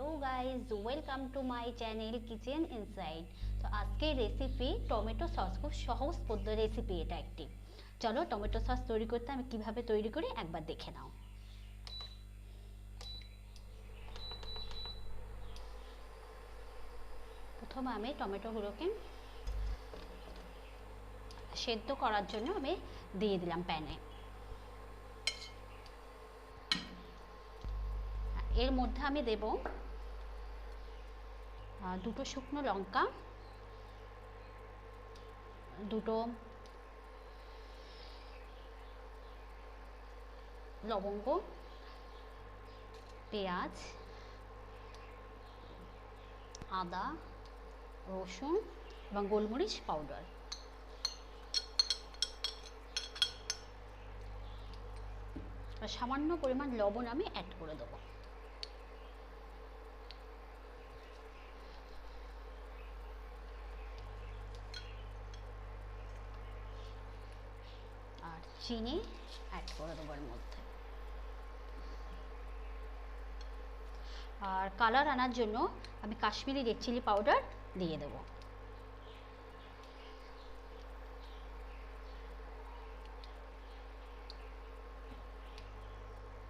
Hello guys welcome to my channel kitchen inside. तो आज के रेसिपि टमेटो सस खूब सहज पद्ध रेसिपि এটা একটি। চলো টমেটো সস তৈরি করতে আমি কিভাবে তৈরি করি একবার দেখে নাও। প্রথমে আমি টমেটোগুলোকে সেদ্ধ করার জন্য আমি দিয়ে দিলাম প্যানে। এর মধ্যে আমি দেব দুটো শুকনো লঙ্কা, দুটো লবঙ্গ, পেঁয়াজ, আদা, রসুন এবং গোলমরিচ পাউডার। আর সামান্য পরিমাণ লবণ আমি অ্যাড করে দেবো। আর চিনি অ্যাড করে দেবো এর মধ্যে। আর কালার আনার জন্য আমি কাশ্মীরি রেড চিলি পাউডার দিয়ে দেবো।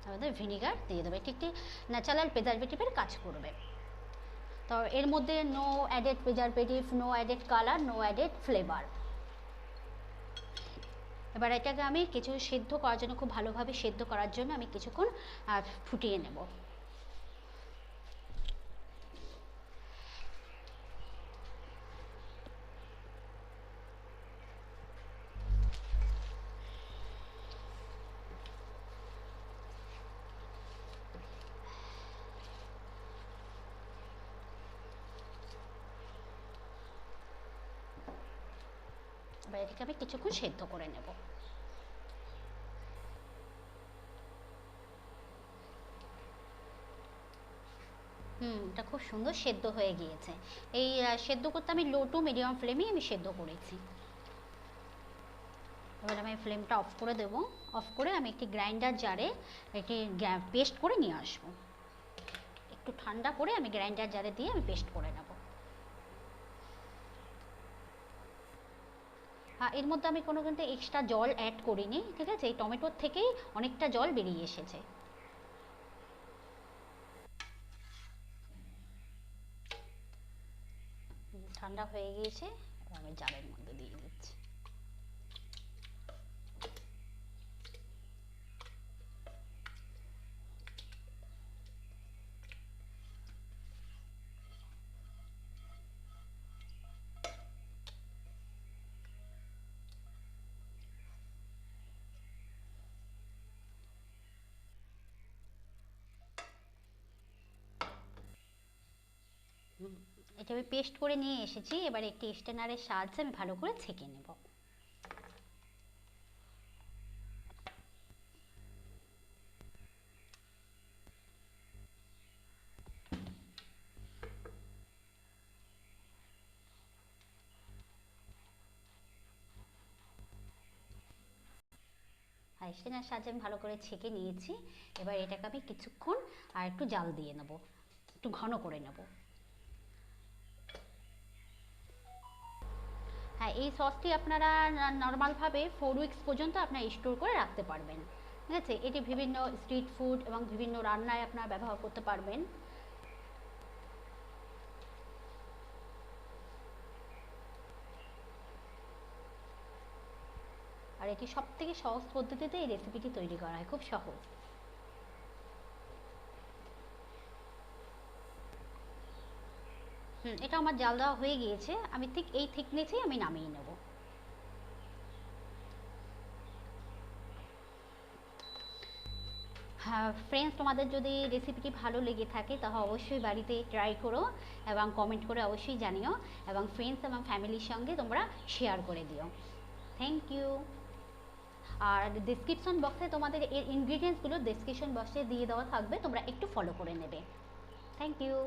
আমাদের ভিনেগার দিয়ে দেবো, এটি একটি ন্যাচারাল প্রিজারভেটিভের কাজ করবে। তো এর মধ্যে no added preservative, no added colour, no added flavour. এবার এটাকে আমি কিছু সেদ্ধ করার জন্য, খুব ভালোভাবে সেদ্ধ করার জন্য আমি কিছুক্ষণ ফুটিয়ে নেব। এবার এটাকে আমি কিছুক্ষণ সেদ্ধ করে নেব। এটা খুব সুন্দর সেদ্ধ হয়ে গিয়েছে। এই সেদ্ধ করতে আমি লো টু মিডিয়াম ফ্লেমে আমি সেদ্ধ করেছি। এবার আমি ফ্লেমটা অফ করে দেব। অফ করে আমি একটি গ্রাইন্ডার জারে একটি পেস্ট করে নিয়ে আসবো। একটু ঠান্ডা করে আমি গ্রাইন্ডার জারে দিয়ে আমি পেস্ট করে নেব। এর মধ্যে আমি কোনো কিন্তু এক্সট্রা জল অ্যাড করিনি, ঠিক আছে? এই টমেটোর থেকেই অনেকটা জল বেরিয়ে এসেছে। ঠান্ডা হয়ে গিয়েছে, আমি জারের মধ্যে দিয়ে দিচ্ছি। এটা আমি পেস্ট করে নিয়ে এসেছি। এবার একটি স্ট্রেনারের সাহায্যে আমি ভালো করে ছেঁকে নেব। আর স্ট্রেনারের সাহায্যে আমি ভালো করে ছেঁকে নিয়েছি। এবার এটাকে আমি কিছুক্ষণ আর একটু জাল দিয়ে নেব, একটু ঘন করে নেব। হ্যাঁ, এই সসটি আপনারা নর্মালভাবে 4 উইকস পর্যন্ত আপনারা স্টোর করে রাখতে পারবেন, ঠিক আছে? এটি বিভিন্ন স্ট্রিট ফুড এবং বিভিন্ন রান্নায় আপনারা ব্যবহার করতে পারবেন। আর এটি সবথেকে সহজ পদ্ধতিতে এই রেসিপিটি তৈরি করা হয়, খুব সহজ। এটা আমার জাল দেওয়া হয়ে গিয়েছে। আমি ঠিক এই থিকনেসেই আমি নামিয়ে নেব। হ্যাঁ ফ্রেন্ডস, তোমাদের যদি রেসিপিটি ভালো লেগে থাকে তাহলে অবশ্যই বাড়িতে ট্রাই করো এবং কমেন্ট করে অবশ্যই জানিও, এবং ফ্রেন্ডস এবং ফ্যামিলির সঙ্গে তোমরা শেয়ার করে দিও। Thank you. আর ডেসক্রিপশন বক্সে তোমাদের এর ইনগ্রিডিয়েন্টসগুলো ডেসক্রিপশন বক্সে দিয়ে দেওয়া থাকবে, তোমরা একটু ফলো করে নেবে। Thank you.